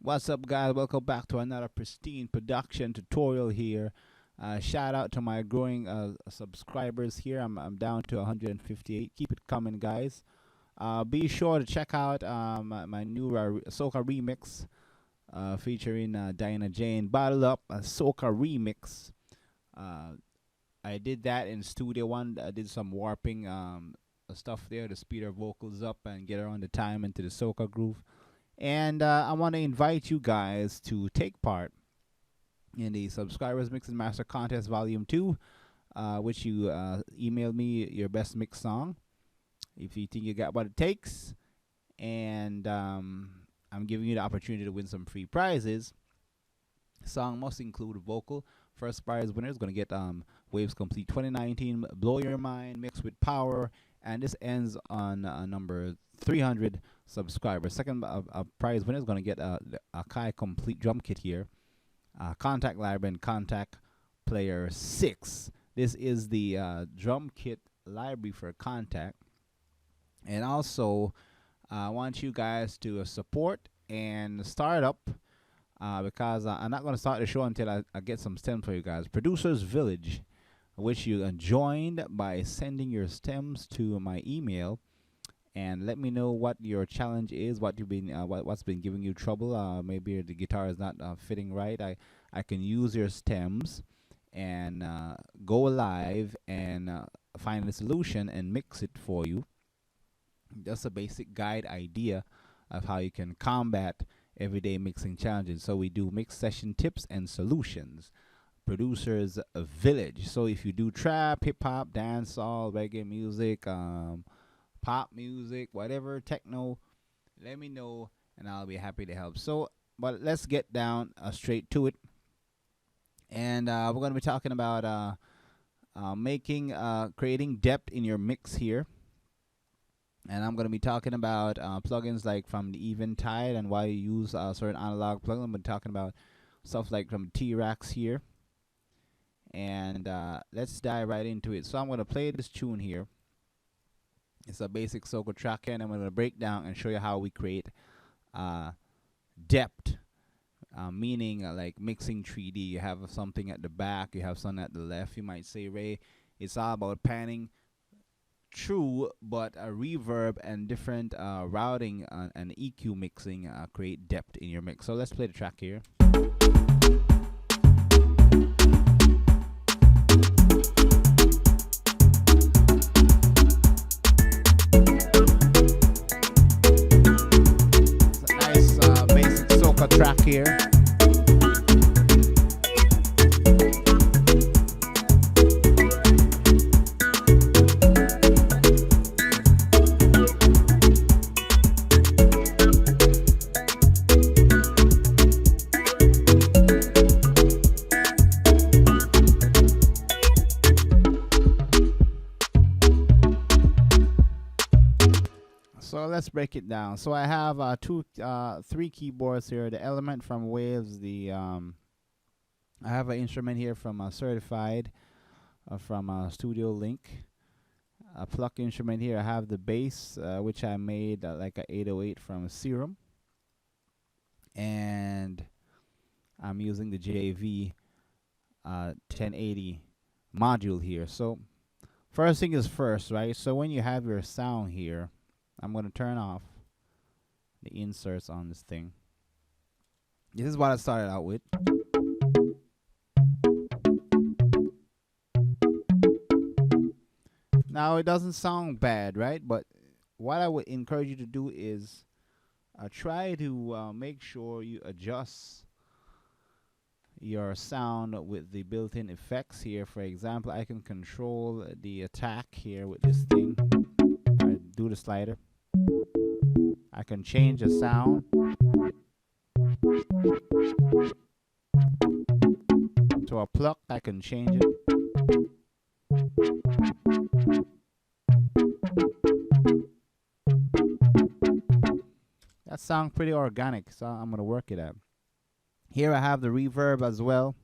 What's up, guys? Welcome back to another pristine production tutorial here. Shout out to my growing subscribers here. I'm down to 158. Keep it coming, guys. Be sure to check out my new soca remix featuring Diana Jane. Bottle Up, a soca remix. Uh, I did that in Studio One. I did some warping stuff there to speed her vocals up and get her on the time into the soca groove. And I want to invite you guys to take part in the Subscribers Mix and Master Contest Volume 2, which you email me your best mix song if you think you got what it takes. And I'm giving you the opportunity to win some free prizes. Song must include vocal. First prize winner is going to get Waves Complete 2019 Blow Your Mind mixed with Power. And this ends on number 300 subscribers. Second prize winner is going to get a Kai Complete Drum Kit here. Contact Library and Contact Player 6. This is the drum kit library for Contact. And also, I want you guys to support and start up because I'm not going to start the show until I get some stems for you guys. Producers Village, which you joined by sending your stems to my email. And let me know what your challenge is, what you've been, what's been giving you trouble. Maybe the guitar is not fitting right. I can use your stems and go live and find a solution and mix it for you. Just a basic guide idea of how you can combat everyday mixing challenges. So we do mix session tips and solutions. Producers Village. So if you do trap, hip hop, dancehall, reggae music, pop music, whatever, techno, let me know and I'll be happy to help. So, but let's get down straight to it. And we're going to be talking about creating depth in your mix here. And I'm going to be talking about plugins like from the Eventide and why you use certain analog plugins. I'm talking about stuff like from T-Rax here. And let's dive right into it. So I'm going to play this tune here. It's a basic soca track, and I'm going to break down and show you how we create depth, meaning like mixing 3D. You have something at the back, you have something at the left. You might say, Ray, it's all about panning. True, but a reverb and different routing and EQ mixing create depth in your mix. So let's play the track here. Track here. So let's break it down. So I have three keyboards here. The Element from Waves. I have an instrument here from Certified from Studio Link. A pluck instrument here. I have the bass, which I made like a 808 from Serum. And I'm using the JV 1080 module here. So first thing is first, right? So when you have your sound here, I'm going to turn off the inserts on this thing. This is what I started out with. Now, it doesn't sound bad, right? But what I would encourage you to do is try to make sure you adjust your sound with the built-in effects here. For example, I can control the attack here with this thing. I do the slider. I can change the sound. To a pluck, I can change it. That sounds pretty organic, so I'm going to work it out. Here I have the reverb as well.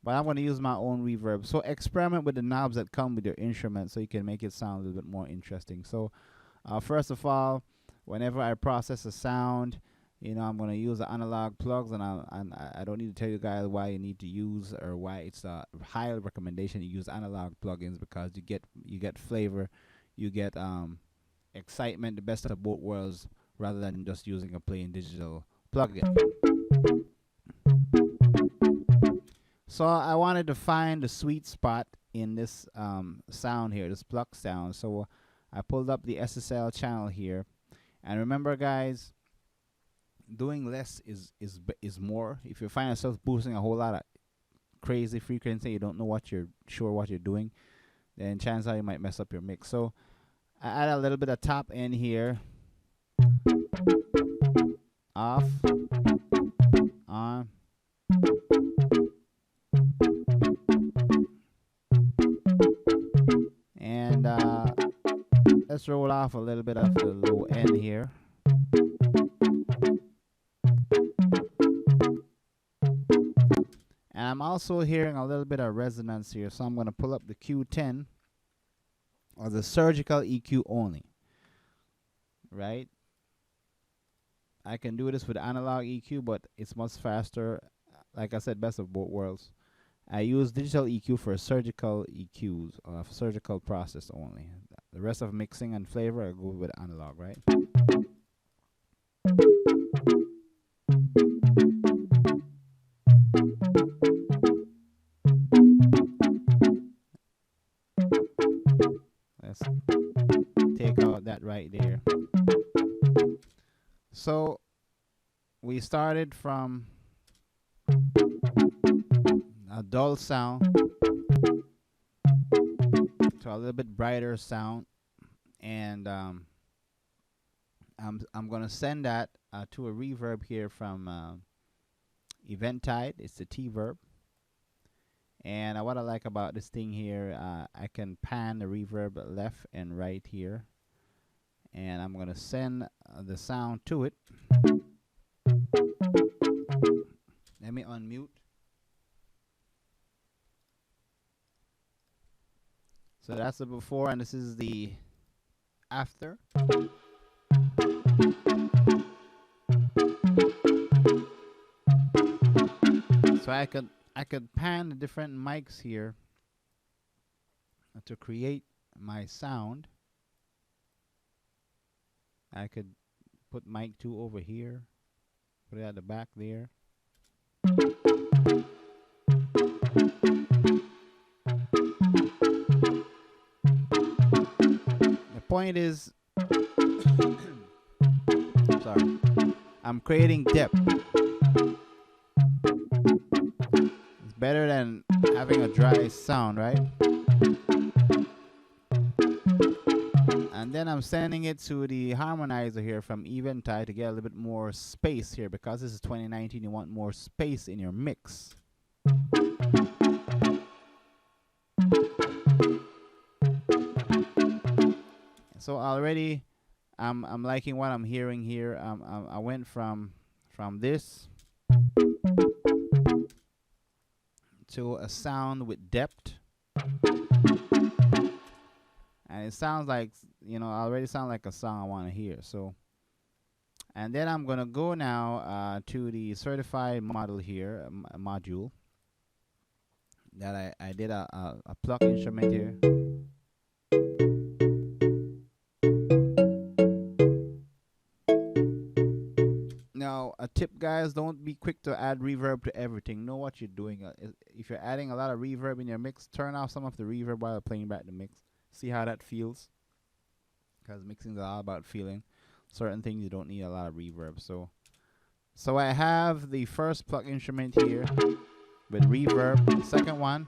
But I'm going to use my own reverb. So experiment with the knobs that come with your instrument so you can make it sound a little bit more interesting. So first of all, whenever I process a sound, I'm going to use the analog plugs, and I don't need to tell you guys why you need to use, or why it's a high recommendation to use analog plugins, because you get flavor, you get excitement, the best of both worlds, rather than just using a plain digital plugin. So I wanted to find the sweet spot in this sound here, this pluck sound. So I pulled up the SSL channel here, and remember, guys, doing less is more. If you find yourself boosting a whole lot of crazy frequency, you don't know what you're doing, then chances are you might mess up your mix. So I add a little bit of top end here, off, on, and let's roll off a little bit of the low end here. And I'm also hearing a little bit of resonance here, so I'm going to pull up the Q10, or the surgical EQ only, right? I can do this with analog EQ, but it's much faster. Like I said, best of both worlds. I use digital EQ for surgical EQs, or surgical process only. The rest of mixing and flavor, I go with analog, right? Let's take out that right there. So we started from a dull sound to a little bit brighter sound, and I'm gonna send that to a reverb here from Eventide. It's the T-verb. And what I like about this thing here, I can pan the reverb left and right here, and I'm gonna send the sound to it. Let me unmute. So that's the before, and this is the after. So I could pan the different mics here to create my sound. I could put mic 2 over here, put it at the back there. The point is, sorry, I'm creating depth. It's better than having a dry sound, right? And then I'm sending it to the harmonizer here from Eventide to get a little bit more space here, because this is 2019. You want more space in your mix. So already I'm liking what I'm hearing here. I went from this to a sound with depth, and it sounds like, I already sound like a song I want to hear. So, and then I'm gonna go now to the certified model here, module that I did a pluck instrument here. Now, a tip, guys, don't be quick to add reverb to everything. Know what you're doing. If you're adding a lot of reverb in your mix, turn off some of the reverb while playing back the mix. See how that feels, because mixing is all about feeling. Certain things you don't need a lot of reverb. So I have the first pluck instrument here with reverb. The second one,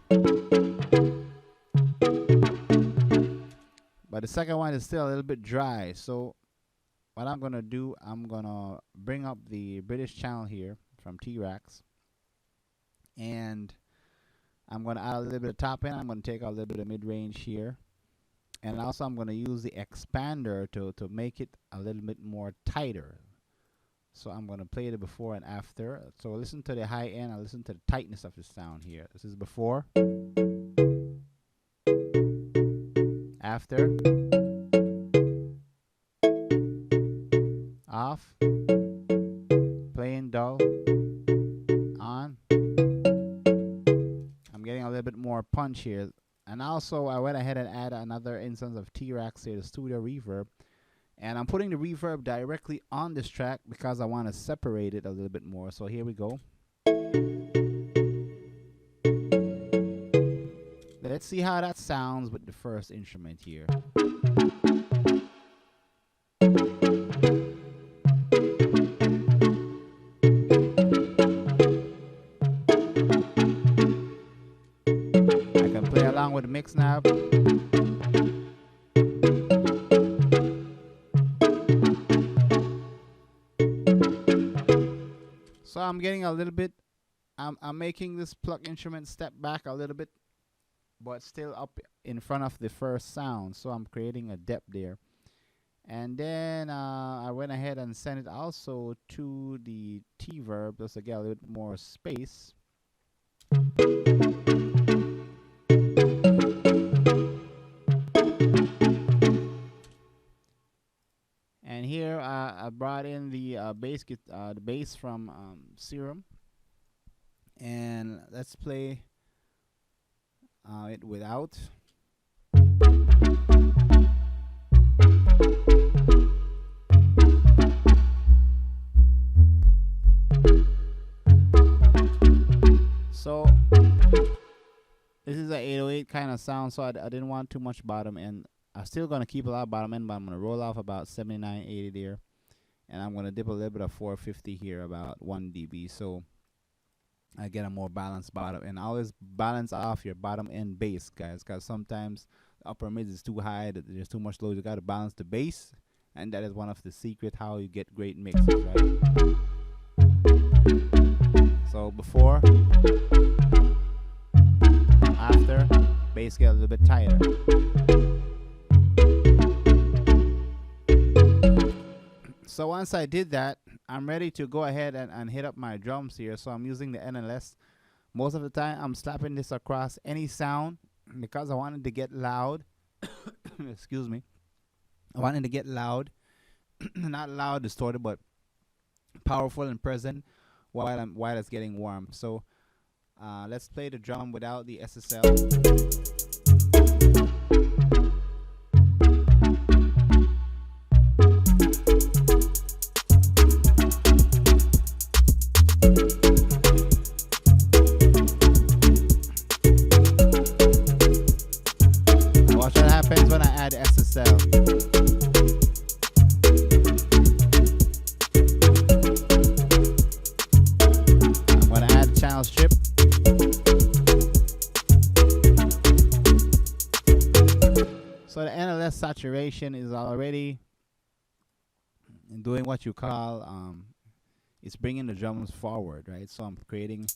but the second one is still a little bit dry. So what I'm gonna do, I'm gonna bring up the British channel here from T-Rax, and I'm gonna add a little bit of top end. I'm gonna take out a little bit of mid-range here, and also I'm gonna use the expander to make it a little bit more tighter. So I'm gonna play the before and after. So listen to the high end and listen to the tightness of the sound here. This is before, after. off, playing dull, on. I'm getting a little bit more punch here. And also I went ahead and added another instance of T-Rex here, the studio reverb. And I'm putting the reverb directly on this track because I want to separate it a little bit more. So here we go. Let's see how that sounds with the first instrument here. I can play along with the mix now. So I'm getting a little bit, I'm making this pluck instrument step back a little bit, but still up in front of the first sound. So I'm creating a depth there. And then I went ahead and sent it also to the T-verb just to get a little bit more space. And here I brought in the bass from Serum. And let's play it without. So this is an 808 kind of sound, so I didn't want too much bottom end. I'm still going to keep a lot of bottom end, but I'm going to roll off about 79, 80 there. And I'm going to dip a little bit of 450 here, about 1 dB. So I get a more balanced bottom. And always balance off your bottom end bass, guys, because sometimes the upper mid is too high, there's too much low. You got to balance the bass. And that is one of the secret how you get great mixes, right? So before, after, bass get a little bit tighter. So once I did that, I'm ready to go ahead and hit up my drums here. So I'm using the NLS. Most of the time, I'm slapping this across any sound because I wanted to get loud. Excuse me. I wanted to get loud. Not loud, distorted, but powerful and present while it's getting warm. So let's play the drum without the SSL. Watch what happens when I add SSL. Channel strip. So the NLS saturation is already doing what you call it's bringing the drums forward, right? So I'm creating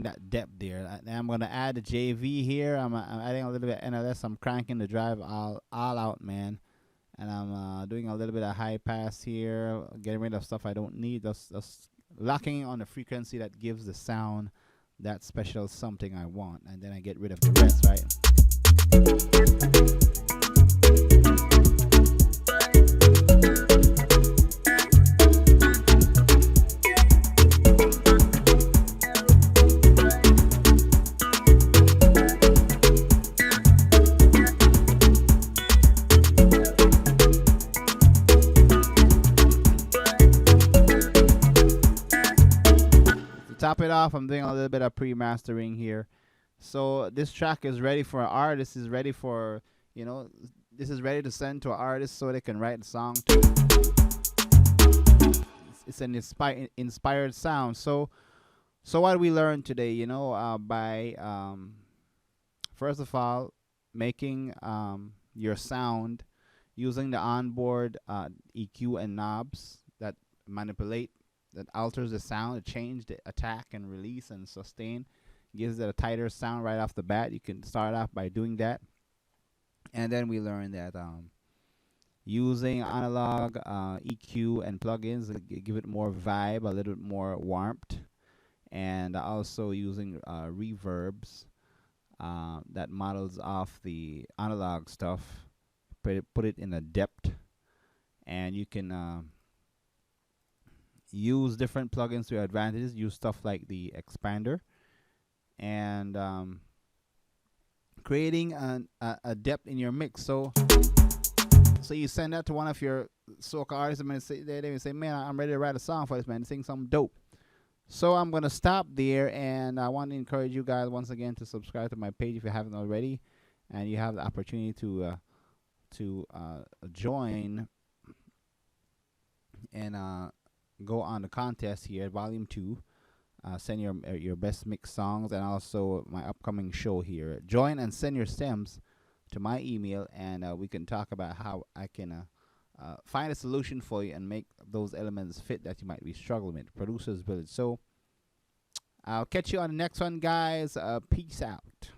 that depth there. And I'm gonna add the JV here. I'm adding a little bit of NLS. I'm cranking the drive all out, man. And I'm doing a little bit of high pass here, getting rid of stuff I don't need. Just locking on the frequency that gives the sound that special something I want, and then I get rid of the rest, right? Top it off, I'm doing a little bit of pre-mastering here. So this track is ready for an artist, is ready for, you know, this is ready to send to an artist so they can write the song to. It's an inspired sound. So what we learned today, you know, by first of all, making your sound using the onboard EQ and knobs that manipulate, that alters the sound, to change the attack and release and sustain, gives it a tighter sound right off the bat. You can start off by doing that. And then we learned that using analog EQ and plugins give it more vibe, a little bit more warmth, and also using reverbs that models off the analog stuff, put it in a depth, and you can use different plugins to your advantages. Use stuff like the expander, and creating a depth in your mix. So you send that to one of your soca artists, and they say, man, I'm ready to write a song for this, man. Sing something dope. So I'm going to stop there, and I want to encourage you guys once again to subscribe to my page if you haven't already, and you have the opportunity to join and go on the contest here, Volume 2. Send your best mix songs, and also my upcoming show here. Join and send your stems to my email, and we can talk about how I can find a solution for you and make those elements fit that you might be struggling with. Producers Village. So I'll catch you on the next one, guys. Peace out.